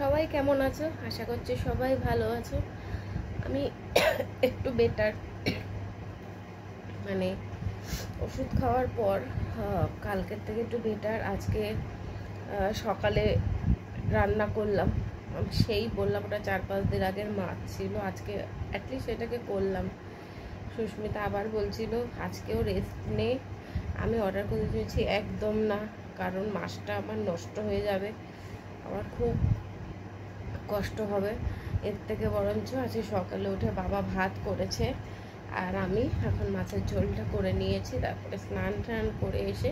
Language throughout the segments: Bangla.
সবাই কেমন আছো? আশা করছি সবাই ভালো আছো। আমি একটু বেটার, মানে ওষুধ খাওয়ার পর কালকের থেকে একটু বেটার। আজকে সকালে রান্না করলাম, সেই বললাম ওটা 4-5 দিন আগের মাছ ছিল, আজকে অ্যাটলিস্ট এটাকে করলাম। সুস্মিতা আবার বলছিল আজকেও রেস্ট নে, আমি অর্ডার করে দিয়েছি। একদম না, কারণ মাছটা আমার নষ্ট হয়ে যাবে, আমার খুব কষ্ট হবে। এর থেকে বরঞ্চ আজকে সকালে উঠে বাবা ভাত করেছে আর আমি এখন মাছের ঝোলটা করে নিয়েছি। তারপরে স্নান টান করে এসে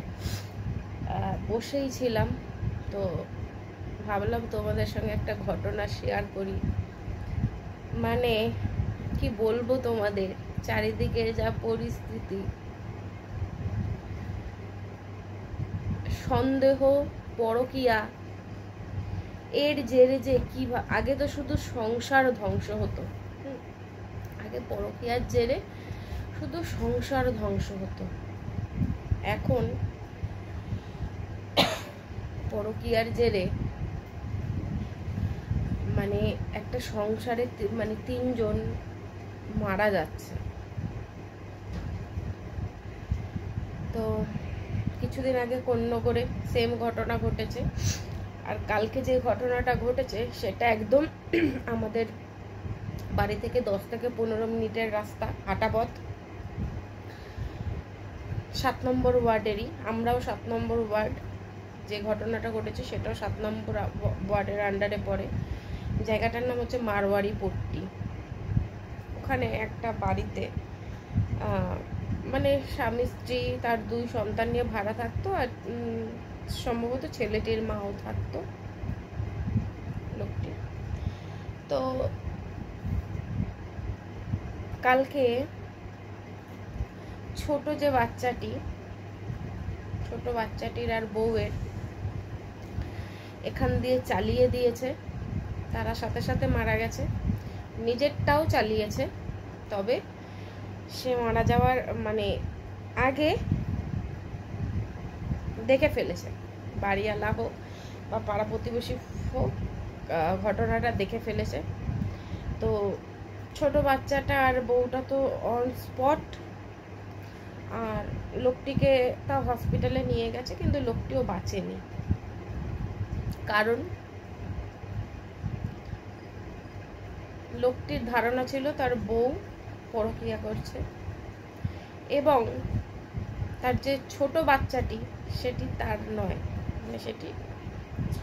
বসেই ছিলাম, তো ভাবলাম তোমাদের সঙ্গে একটা ঘটনা শেয়ার করি। মানে কি বলবো তোমাদের, চারিদিকে যা পরিস্থিতি, সন্দেহ, পরকীয়া, এর জেরে যে কি আগে তো শুধু সংসার ধ্বংস হতো, আগে পরকীয়ার জেরে শুধু সংসার ধ্বংস হতো, এখন পরকীয়ার জেরে মানে একটা সংসারে মানে 3 জন মারা যাচ্ছে। তো কিছুদিন আগে কন্যগড়ে সেম ঘটনা ঘটেছে, আর কালকে যে ঘটনাটা ঘটেছে সেটা একদম আমাদের বাড়ি থেকে 10 থেকে 15 মিনিটের রাস্তা, হাঁটা পথ, 7 নম্বর ওয়ার্ডেরই। আমরাও 7 নম্বর ওয়ার্ড, যে ঘটনাটা ঘটেছে সেটাও 7 নম্বর ওয়ার্ডের আন্ডারে পড়ে। জায়গাটার নাম হচ্ছে মারওয়ারি পট্টি। ওখানে একটা বাড়িতে মানে স্বামী স্ত্রী তার 2 সন্তান নিয়ে ভাড়া থাকতো, আর সম্ভবত ছেলেটির মাও থাকতো, লোকটি। তো কালকে ছোট বাচ্চাটির আর বউয়ের এখান দিয়ে চালিয়ে দিয়েছে, তারা সাথে সাথে মারা গেছে। নিজেরটাও চালিয়েছে, তবে সে মারা যাওয়ার মানে আগে দেখে ফেলেছে, বাড়িওয়ালা হোক বা পাড়া প্রতিবেশী হোক, ঘটনাটা দেখে ফেলেছে। তো ছোট বাচ্চাটা আর বউটা তো অন স্পট, আর লোকটিকে তাও হসপিটালে নিয়ে গেছে, কিন্তু লোকটিও বাঁচেনি। কারণ লোকটির ধারণা ছিল তার বউ পরকীয়া করছে, এবং তার যে ছোট বাচ্চাটি সেটি তার নয়, মানে সেটি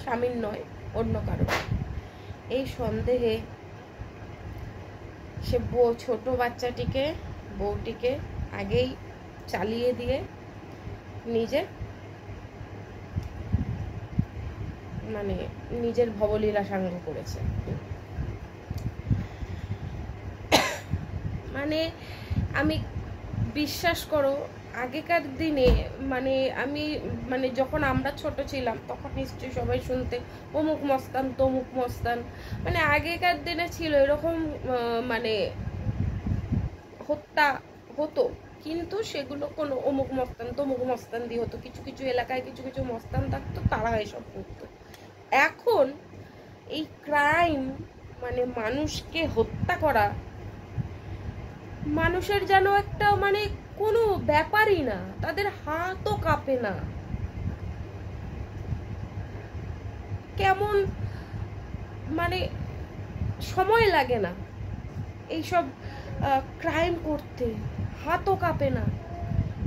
স্বামীর নয়, অন্য কারো। এই সন্দেহে সে ছোট বাচ্চাটিকে, বউটিকে আগেই চালিয়ে দিয়ে নিজে মানে নিজের ভবলীলা সাঙ্গ করেছে। মানে আমি, বিশ্বাস করো, আগেকার দিনে মানে আমি মানে যখন আমরা ছোট ছিলাম তখন নিশ্চয়ই সবাই শুনতে অমুক মস্তান তমুক মস্তান, মানে আগেকার দিনে ছিল এরকম, মানে হত্যা হতো, কিন্তু সেগুলো কোনো অমুক মস্তান তমুক মস্তান দিয়ে হতো। কিছু কিছু এলাকায় কিছু কিছু মস্তান থাকতো, তারা এসব করতো। এখন এই ক্রাইম, মানে মানুষকে হত্যা করা, মানুষের যেন একটা মানে কোনো ব্যাপারই না, তাদের হাতও কাঁপে না, কেমন মানে সময় লাগে না এইসব ক্রাইম করতে, হাতও কাঁপে না।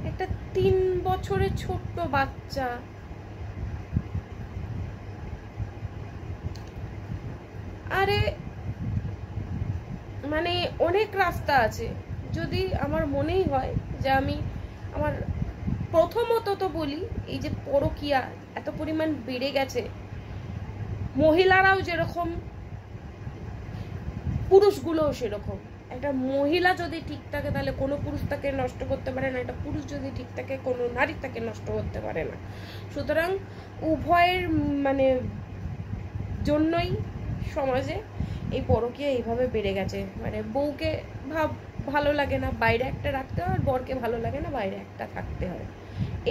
একটা 3 বছরের ছোট্ট বাচ্চা, আরে মানে অনেক রাস্তা আছে। যদি আমার মনেই হয় যে আমি আমার প্রথমত তো বলি, এই যে পরকীয়া এত পরিমাণ বেড়ে গেছে, মহিলারাও যেরকম পুরুষগুলোও সেরকম। একটা মহিলা যদি ঠিক থাকে তাহলে কোনো পুরুষ তাকে নষ্ট করতে পারে না, একটা পুরুষ যদি ঠিক থাকে কোনো নারী তাকে নষ্ট করতে পারে না। সুতরাং উভয়ের মানে জন্যই সমাজে এই পরকীয়া এইভাবে বেড়ে গেছে। মানে বউকে ভালো লাগে না বাইরে একটা রাখতে হয়, আর বরকে ভালো লাগে না বাইরে একটা থাকতে হয়।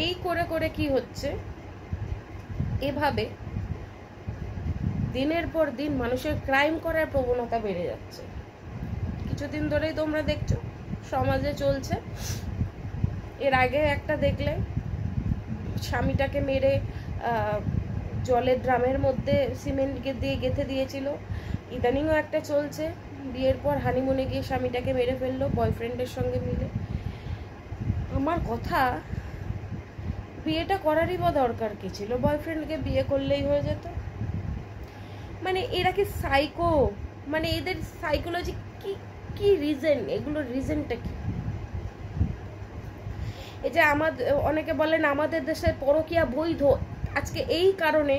এই করে করে কি হচ্ছে, এভাবে দিনের পর দিন মানুষের ক্রাইম করার প্রবণতা বেড়ে যাচ্ছে। কিছুদিন ধরেই তোমরা দেখছো সমাজে চলছে। এর আগে একটা দেখলে স্বামীটাকে মেরে জলের ড্রামের মধ্যে সিমেন্ট দিয়ে গেঁথে দিয়েছিল। ইদানিংও একটা চলছে, বিয়ের পর হানিমুনে গিয়ে স্বামীটাকে মেরে ফেললো বয়ফ্রেন্ডের সঙ্গে মিলে। আমার কথা, বিয়েটা করারই বা দরকার কি ছিল? বয়ফ্রেন্ডকে বিয়ে করলেই হয়ে যেত। মানে এরা কি সাইকো? মানে এদের সাইকোলজি কি কি রিজন? এগুলোর রিজনটা কি? এই যে আমাদের অনেকে বলেন আমাদের দেশের পরকীয়া বৈধ, আজকে এই কারণে,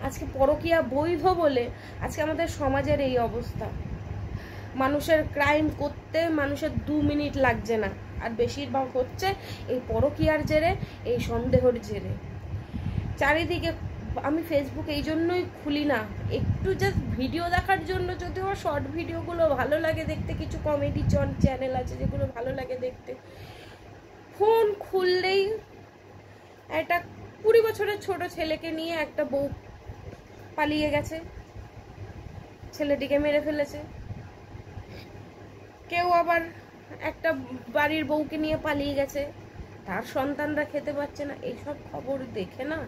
আজকে পরকীয়া বৈধ বলে আজকে আমাদের সমাজের এই অবস্থা। মানুষের ক্রাইম করতে মানুষের 2 মিনিট লাগছে না, আর বেশিরভাগ হচ্ছে এই পরকীয়ার জেরে, এই সন্দেহের জেরে। চারিদিকে আমি ফেসবুক এই জন্যই খুলি না, একটু জাস্ট ভিডিও দেখার জন্য, যদিও শর্ট ভিডিওগুলো ভালো লাগে দেখতে, কিছু কমেডি চ্যানেল আছে যেগুলো ভালো লাগে দেখতে। ফোন খুললেই একটা 20 বছরের ছোট ছেলেকে নিয়ে একটা বউ পালিয়ে গেছে, ছেলেটিকে মেরে ফেলেছে। কেউ আবার একটা বাড়ির বউকে নিয়ে পালিয়ে গেছে, তার সন্তানরা খেতে পাচ্ছে না। এইসব খবর দেখে না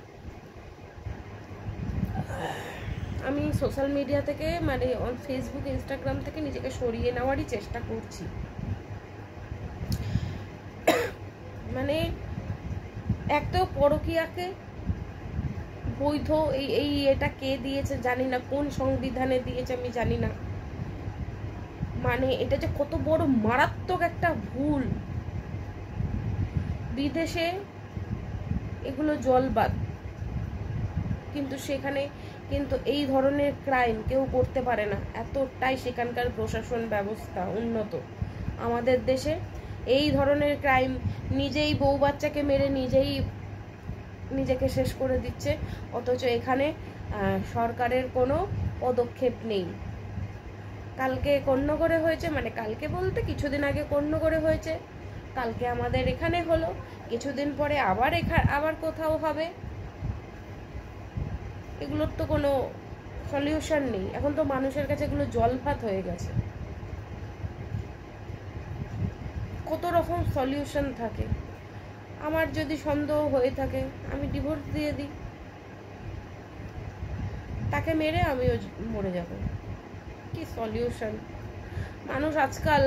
আমি সোশ্যাল মিডিয়া থেকে, মানে ফেসবুক ইনস্টাগ্রাম থেকে নিজেকে সরিয়ে নেওয়ারই চেষ্টা করছি। মানে এক তো পরকীয়াকে বৈধ, এই এটা কে দিয়েছে জানি না, কোন সংবিধানে দিয়েছে আমি জানি না। মানে এটা যে কত বড় মারাত্মক একটা ভুল। বিদেশে এগুলো জলবাদ, কিন্তু সেখানে কিন্তু এই ধরনের ক্রাইম কেউ করতে পারে না, এতটাই সেখানকার প্রশাসন ব্যবস্থা উন্নত। আমাদের দেশে এই ধরনের ক্রাইম নিজেই বউ বাচ্চাকে মেরে নিজেকে শেষ করে দিচ্ছে, অথচ এখানে সরকারের কোনো পদক্ষেপ নেই। কালকে কর্ণগড়ে হয়েছে, মানে কালকে বলতে কিছুদিন আগে কর্ণগড়ে হয়েছে, কালকে আমাদের এখানে হলো, কিছুদিন পরে আবার কোথাও হবে। এগুলোর তো কোনো সলিউশন নেই। এখন তো মানুষের কাছে এগুলো জলভাত হয়ে গেছে। কত রকম সলিউশন থাকে। আমার যদি সন্দেহ হয়ে থাকে আমি ডিভোর্স দিয়ে দিই, তাকে মেরে আমিও মরে যাব। কি সলিউশন? মানুষ আজকাল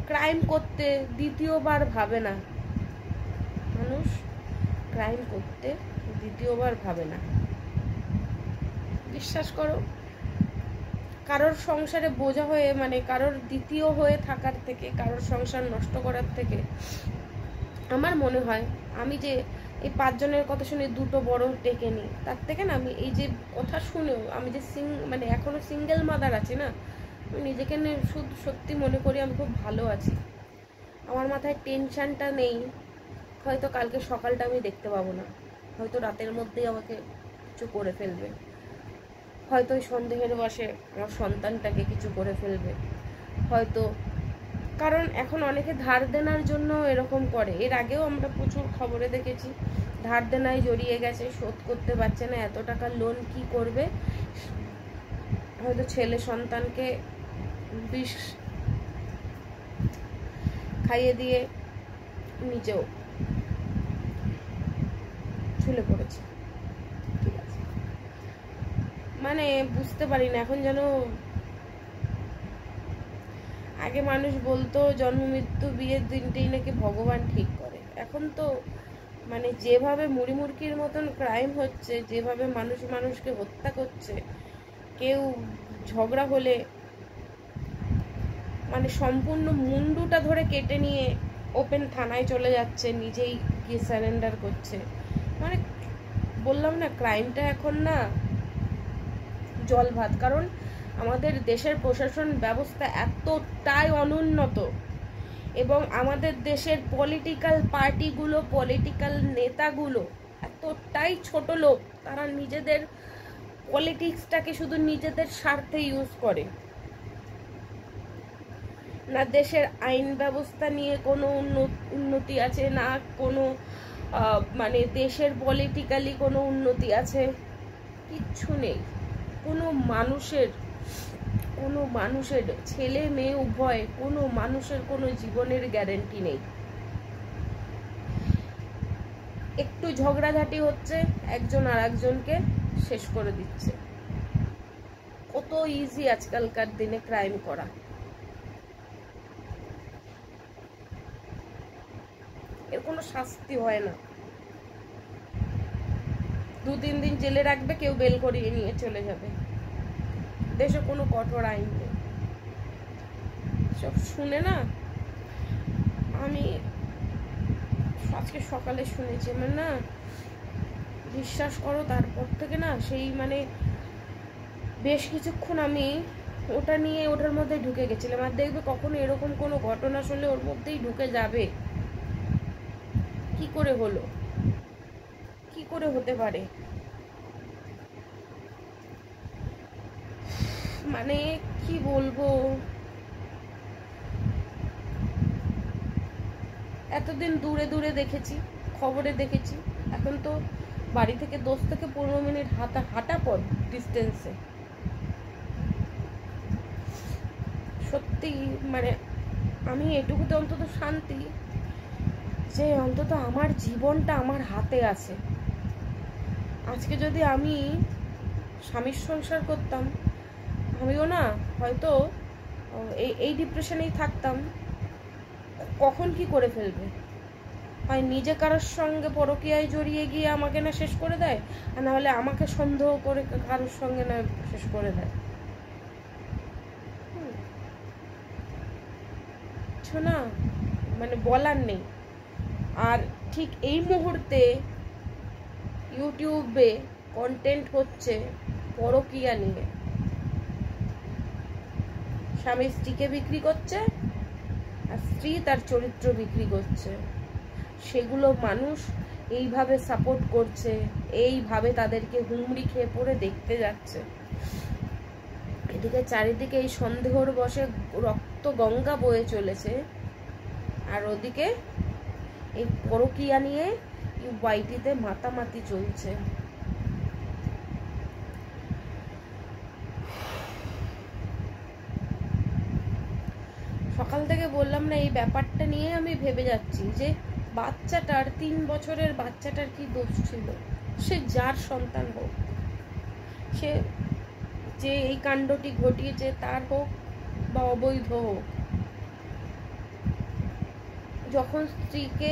ক্রাইম করতে দ্বিতীয়বার ভাবে না। মানুষ ক্রাইম করতে দ্বিতীয়বার ভাবে না। বিশ্বাস করো, কারোর সংসারে বোঝা হয়ে, মানে কারোর দ্বিতীয় হয়ে থাকার থেকে, কারোর সংসার নষ্ট করার থেকে আমার মনে হয় আমি যে এই 5 জনের কথা শুনে 2টো বড় ডেকে নিই, তার থেকে না আমি এই যে কথা শুনেও আমি যে মানে এখনো সিঙ্গেল মাদার আছি না, আমি নিজেকে নিয়ে সত্যি মনে করি আমি খুব ভালো আছি। আমার মাথায় টেনশনটা নেই। হয়তো কালকে সকালটা আমি দেখতে পাবো না, হয়তো রাতের মধ্যেই আমাকে কিছু করে ফেলবে, হয়তো ওই সন্দেহের বশে আমার সন্তানটাকে কিছু করে ফেলবে, হয়তো। কারণ এখন অনেকে ধার দেনার জন্য এরকম করে। এর আগেও আমরা প্রচুর খবরে দেখেছি, ধার দেনায় জড়িয়ে গেছে, শোধ করতে পারছে না, এত টাকা লোন কি করবে, হয়তো ছেলে সন্তানকে বিষ খাইয়ে দিয়ে নিজেও ঝুলে পড়েছে। ঠিক আছে, মানে বুঝতে পারি না এখন যেন। আগে মানুষ বলতো জন্ম মৃত্যু বিয়ের দিনটাই নাকি ভগবান ঠিক করে, এখন তো মানে যেভাবে মুড়িমুড়কির মতন ক্রাইম হচ্ছে, যেভাবে মানুষ মানুষকে হত্যা করছে, কেউ ঝগড়া হলে মানে সম্পূর্ণ মুন্ডুটা ধরে কেটে নিয়ে ওপেন থানায় চলে যাচ্ছে, নিজেই গিয়ে সারেন্ডার করছে। মানে বললাম না, ক্রাইমটা এখন না জলভাত। কারণ আমাদের দেশের প্রশাসন ব্যবস্থা এতটাই অনুন্নত, এবং আমাদের দেশের পলিটিক্যাল পার্টিগুলো, পলিটিক্যাল নেতাগুলো এতটাই ছোট লোক, তারা নিজেদের পলিটিক্সটাকে শুধু নিজেদের স্বার্থে ইউজ করে। না দেশের আইন ব্যবস্থা নিয়ে কোনো উন্নতি আছে, না কোনো মানে দেশের পলিটিক্যালি কোনো উন্নতি আছে, কিচ্ছু নেই। কোনো মানুষের ছেলে মেয়ে উভয়, কোনো মানুষের কোনো জীবনের গ্যারেন্টি নেই। একটু ঝগড়াঝাটি হচ্ছে, একজন আর একজনকে শেষ করে দিচ্ছে। কত ইজি আজকালকার দিনে ক্রাইম করা। এর কোনো শাস্তি হয় না, 2-3 দিন জেলে রাখবে, কেউ বেল করিয়ে নিয়ে চলে যাবে। দেশে কোনো কঠোর আইন নেই। সব শুনে না, আমি আজকে সকালে শুনেছি, আমার না বিশ্বাস করো, তারপর থেকে না সেই মানে বেশ কিছুক্ষণ আমি ওটার মধ্যে ঢুকে গেছিলাম। আর দেখবে কখনো এরকম কোনো ঘটনা শুনলে ওর মধ্যেই ঢুকে যাবে। কি করে হলো, কি করে হতে পারে, মানে কি বলবো। এতদিন দূরে দূরে দেখেছি, খবরে দেখেছি, এখন তো বাড়ি থেকে 10 থেকে 15 মিনিট হাঁটা পথ ডিস্টেন্সে। সত্যি মানে আমি এটুকুতে অন্তত শান্তি যে অন্তত আমার জীবনটা আমার হাতে আছে। আজকে যদি আমি স্বামীর সংসার করতাম, আমিও না হয়তো এই ডিপ্রেশনেই থাকতাম। কখন কি করে ফেলবে, হয় নিজে কারোর সঙ্গে পরকীয়ায় জড়িয়ে গিয়ে আমাকে না শেষ করে দেয়, আর না হলে আমাকে সন্দেহ করে কারোর সঙ্গে না শেষ করে দেয়। না মানে বলার নেই। আর ঠিক এই মুহূর্তে ইউটিউবে কন্টেন্ট হচ্ছে পরকীয়া নিয়ে, স্বামী স্ত্রীকে বিক্রি করছে আর স্ত্রী তার চরিত্র বিক্রি করছে। সেগুলো মানুষ এইভাবে সাপোর্ট করছে, এইভাবে তাদেরকে হুমড়ি খেয়ে পড়ে দেখতে যাচ্ছে। এদিকে চারিদিকে এই সন্দেহর বশে রক্ত গঙ্গা বয়ে চলেছে, আর ওদিকে এই পরকীয়া নিয়ে ওয়াইটিতে মাতামাতি চলছে। সকাল থেকে বললাম না, এই ব্যাপারটা নিয়ে আমি ভেবে যাচ্ছি যে বাচ্চাটার 3 বছরের বাচ্চাটার কি দোষ ছিল। সে যার সন্তান হোক, সে যে এই কাণ্ডটি ঘটিয়েছে তার হোক বা অবৈধ হোক, যখন স্ত্রীকে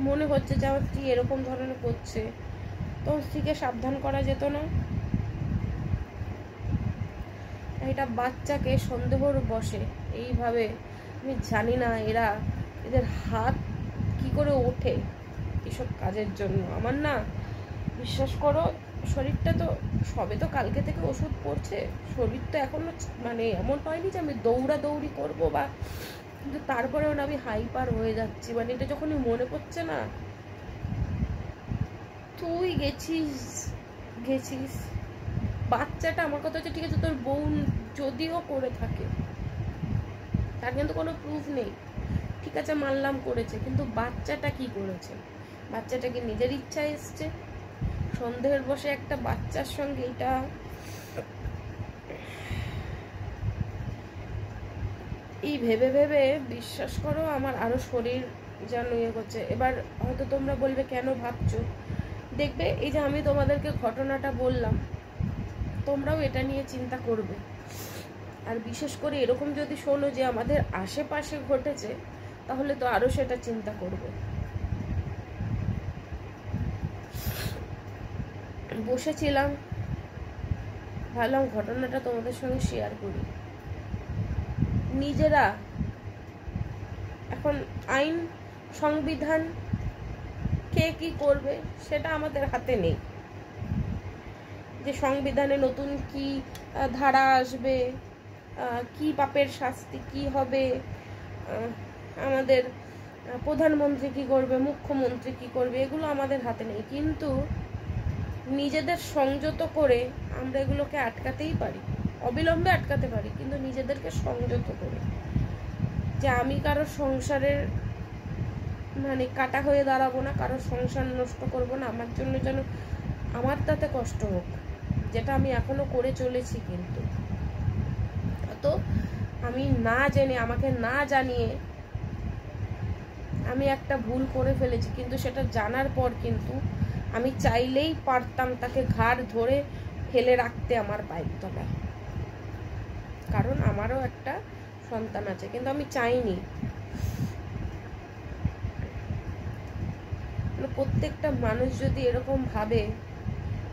মনে হচ্ছে যে আমার স্ত্রী এরকম ধরনের করছে, তখন স্ত্রীকে সাবধান করা যেত না? এটা বাচ্চাকে সন্দেহর বশে এইভাবে, আমি জানি না এদের হাত কি করে ওঠে এসব কাজের জন্য। আমার না বিশ্বাস করো, শরীরটা তো সবে তো কালকে থেকে ওষুধ পড়ছে, শরীর তো এখনো মানে এমন হয়নি যে আমি দৌড়াদৌড়ি করবো বা, কিন্তু তারপরেও না আমি হাইপার হয়ে যাচ্ছি। মানে এটা যখনই মনে পড়ছে না, তুই গেছিস বাচ্চাটা, আমার কথা হচ্ছে ঠিক আছে তোর বউ যদিও করে থাকে, তার কিন্তু কোনো প্রুফ নেই, ঠিক আছে মানলাম করেছে, কিন্তু বাচ্চাটা কি করেছে? বাচ্চাটা কি নিজের ইচ্ছায় এসছে? সন্দেহের বশে একটা বাচ্চার সঙ্গে এটা এই ভেবে ভেবে বিশ্বাস করো আমার আরো শরীর যেন ইয়ে করছে। এবার হয়তো তোমরা বলবে কেন ভাবছো, দেখবে এই যে আমি তোমাদেরকে ঘটনাটা বললাম, তোমরাও এটা নিয়ে চিন্তা করবে। আর বিশেষ করে এরকম যদি শোনো যে আমাদের আশেপাশে ঘটেছে, তাহলে তো আরো সেটা চিন্তা করবে। বসেছিলাম, ভাবলাম ঘটনাটা তোমাদের সঙ্গে শেয়ার করি। নিজেরা এখন আইন সংবিধান কে কি করবে সেটা আমাদের হাতে নেই, যে সংবিধানে নতুন কি ধারা আসবে, কি পাপের শাস্তি কি হবে, আমাদের প্রধানমন্ত্রী কি করবে, মুখ্যমন্ত্রী কি করবে, এগুলো আমাদের হাতে নেই। কিন্তু নিজেদের সংযত করে আমরা এগুলোকে আটকাতেই পারি, অবিলম্বে আটকাতে পারি, কিন্তু নিজেদেরকে সংযত করে, যে আমি কারোর সংসারের মানে কাটা হয়ে দাঁড়াবো না, কারোর সংসার নষ্ট করব না, আমার জন্য যেন আমার তাতে কষ্ট হোক, যেটা আমি এখনো করে চলেছি। কিন্তু তো আমি না জেনে, আমাকে না জানিয়ে আমি একটা ভুল করে ফেলেছি, কিন্তু সেটা জানার পর কিন্তু আমি চাইলেই পারতাম তাকে ঘাড় ধরে ফেলে রাখতে আমার পায়ের তলায়, কারণ আমারও একটা সন্তান আছে, কিন্তু আমি চাইনি। প্রত্যেকটা মানুষ যদি এরকম ভাবে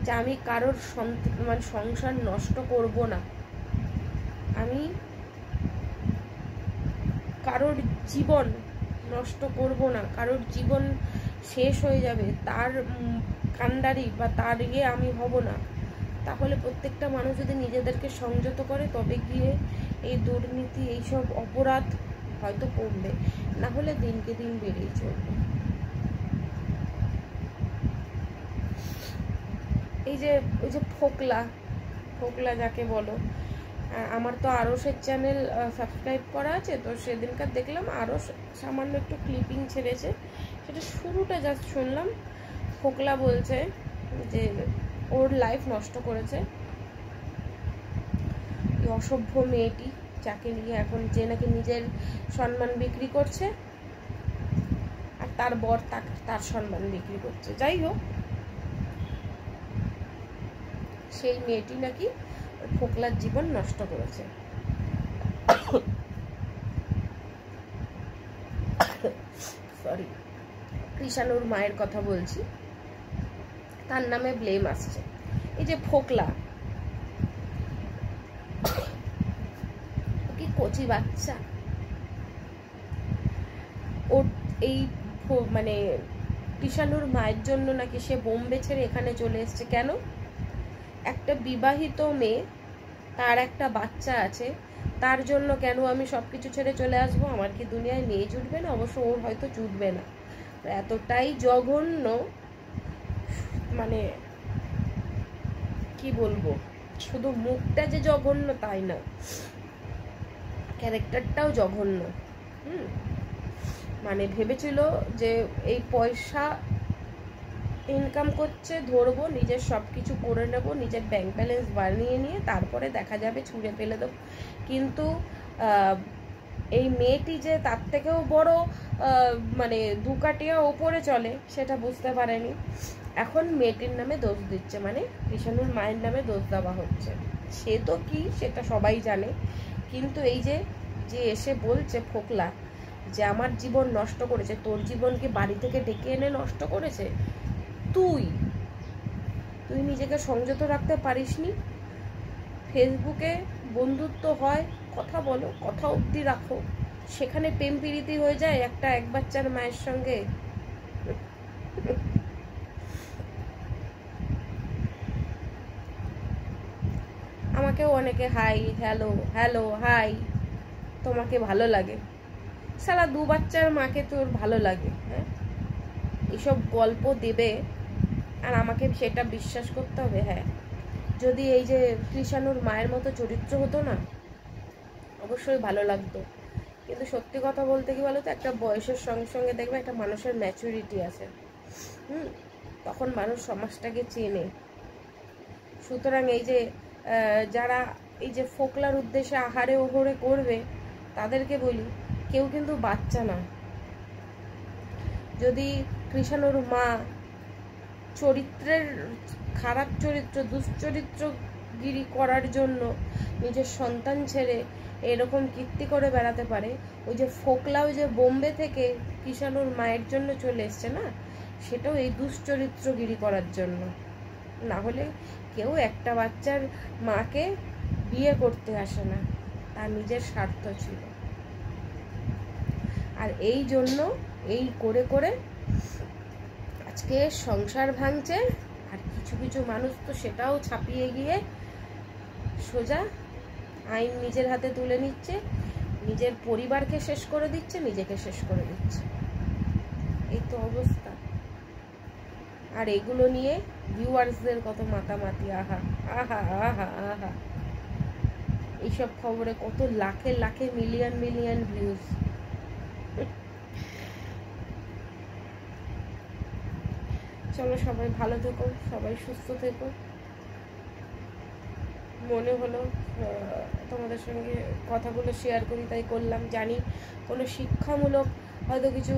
যে আমি কারোর মানে সংসার নষ্ট করব না, আমি কারোর জীবন নষ্ট করব না, কারোর জীবন শেষ হয়ে যাবে তার কান্ডারি বা তার আমি হব না, তাহলে প্রত্যেকটা মানুষ যদি নিজেদেরকে সংযত করে তবে গিয়ে এই দুর্নীতি, এইসব অপরাধ হয়তো কমবে, না হলে দিনকে দিন বেড়েই চলবে। এই যে ওই যে ফোকলা যাকে বলো, আমার তো আরসের চ্যানেল সাবস্ক্রাইব করা আছে, তো সেদিনকার দেখলাম আরস সামান্য একটু ক্লিপিং ছেড়েছে, সেটা শুরুটা জাস্ট শুনলাম। ফোকলা বলছে যে ওর লাইফ নষ্ট করেছে অসভ্য মেয়েটি, যাকে নিয়ে এখন যে নাকি নিজের সম্মান বিক্রি করছে, আর তার বর তার সম্মান বিক্রি করছে। যাই হোক, সেই মেয়েটি নাকি ফোকলার জীবন নষ্ট করেছে। সরি, কৃষাণুর মায়ের কথা বলছি, তার নামে ব্লেম আসছে। এই যে ফোকলা, কি কচি বাচ্চা, ওর এই মানে কৃষাণুর মায়ের জন্য নাকি সে বোম্বে ছেড়ে এখানে চলে এসছে। কেন? একটা বিবাহিত মেয়ে, তার একটা বাচ্চা আছে, তার জন্য কেন আমি সবকিছু ছেড়ে চলে আসবো? আমার কি দুনিয়ায় মেয়ে জুটবে না? অবশ্য ওর হয়তো জুটবে না, এতটাই জঘন্য, মানে কি বলবো, শুধু মুখটা যে জঘন্য তাই না, ক্যারেক্টারটাও জঘন্য। মানে ভেবেছিল যে এই পয়সা ইনকাম করছে, ধরবো, নিজের সব কিছু করে নেব, নিজের ব্যাংক ব্যালেন্স বানিয়ে নিয়ে তারপরে দেখা যাবে, ছুঁড়ে ফেলে দেবো। কিন্তু এই মেয়েটি যে তার থেকেও বড় মানে দুকাটিয়া ওপরে চলে, সেটা বুঝতে পারেনি। এখন মেয়েটির নামে দোষ দিচ্ছে, মানে কৃষাণুর মায়ের নামে দোষ দেওয়া হচ্ছে। সে তো কি, সেটা সবাই জানে, কিন্তু এই যে এসে বলছে ফোকলা যে আমার জীবন নষ্ট করেছে, তোর জীবন কি বাড়ি থেকে ডেকে এনে নষ্ট করেছে? তুই নিজেকে সংযত রাখতে পারিসনি? ফেসবুকে বন্ধুত্ব হয়, কথা বলো, কথা অবধি রাখো, সেখানে প্রেম প্রীতি হয়ে যায় এক বাচ্চার মায়ের সঙ্গে। আমাকেও অনেকে হাই হ্যালো হ্যালো হাই, তোমাকে ভালো লাগে, সারা 2 বাচ্চার মাকে তোর ভালো লাগে? হ্যাঁ, এসব গল্প দেবে আর আমাকে সেটা বিশ্বাস করতে হবে? হ্যাঁ, যদি এই যে কৃষাণুর মায়ের মতো চরিত্র হতো না, অবশ্যই ভালো লাগতো। কিন্তু সত্যি কথা বলতে কি বলতো, একটা বয়সের সঙ্গে সঙ্গে দেখবে একটা মানুষের ম্যাচুরিটি আছে, তখন মানুষ সমাজটাকে চেনে। সুতরাং এই যে যারা এই যে ফোকলার উদ্দেশ্যে আহারে ওহরে করবে, তাদেরকে বলি, কেউ কিন্তু বাচ্চা না। যদি কৃষাণুর মা চরিত্রের খারাপ চরিত্র, দুশ্চরিত্রগিরি করার জন্য নিজের সন্তান ছেড়ে এরকম কীর্তি করে বেড়াতে পারে, ওই যে ফোকলাও যে বোম্বে থেকে কৃষাণুর মায়ের জন্য চলে এসছে না, সেটাও এই দুশ্চরিত্রগিরি করার জন্য। না হলে কেউ একটা বাচ্চার মাকে বিয়ে করতে আসে না, তার নিজের স্বার্থ ছিল। আর এই জন্য এই করে করে আজকে সংসার ভাঙছে, আর কিছু কিছু মানুষ তো সেটাও ছাপিয়ে গিয়ে সোজা আইন নিজের হাতে তুলে নিচ্ছে, নিজের পরিবারকে শেষ করে দিচ্ছে, নিজেকে শেষ করে দিচ্ছে। এই তো অবস্থা। আর এগুলো নিয়ে ভিউয়ার্সদের কত মাতামাতি, আহা আহা আহা আহা, এইসব খবরে কত লাখে লাখে মিলিয়ন মিলিয়ন ভিউজ। চলো, সবাই ভালো থেকো, সবাই সুস্থ থেকো। মনে হলো তোমাদের সঙ্গে কথাগুলো শেয়ার করি, তাই করলাম। জানি কোনো শিক্ষামূলক হয়তো কিছু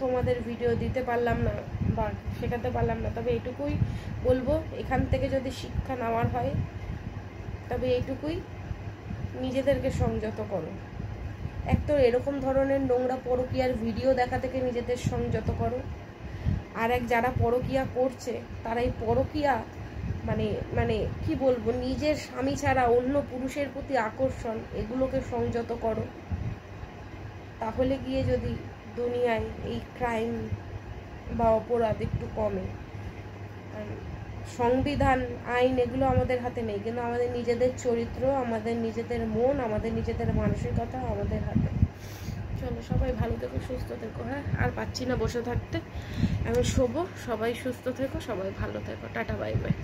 তোমাদের ভিডিও দিতে পারলাম না বা শেখাতে পারলাম না, তবে এটুকুই বলবো, এখান থেকে যদি শিক্ষা নেওয়ার হয় তবে এইটুকুই, নিজেদেরকে সংযত করো। এক তো এরকম ধরনের নোংরা পরকীয়ার ভিডিও দেখা থেকে নিজেদের সংযত করো, আর এক যারা পরকীয়া করছে তারা এই পরকীয়া মানে মানে কি বলবো, নিজের স্বামী ছাড়া অন্য পুরুষের প্রতি আকর্ষণ, এগুলোকে সংযত করো। তাহলে গিয়ে যদি দুনিয়ায় এই ক্রাইম বা অপরাধ একটু কমে। সংবিধান, আইন এগুলো আমাদের হাতে নেই, কিন্তু আমাদের নিজেদের চরিত্র, আমাদের নিজেদের মন, আমাদের নিজেদের মানসিকতা আমাদের হাতে। চলো সবাই ভালো থেকো, সুস্থ থেকো। হ্যাঁ, আর পাচ্ছি না বসে থাকতে, আমি শোবো। সবাই সুস্থ থেকো, সবাই ভালো থেকো, টাটা বাই বাই।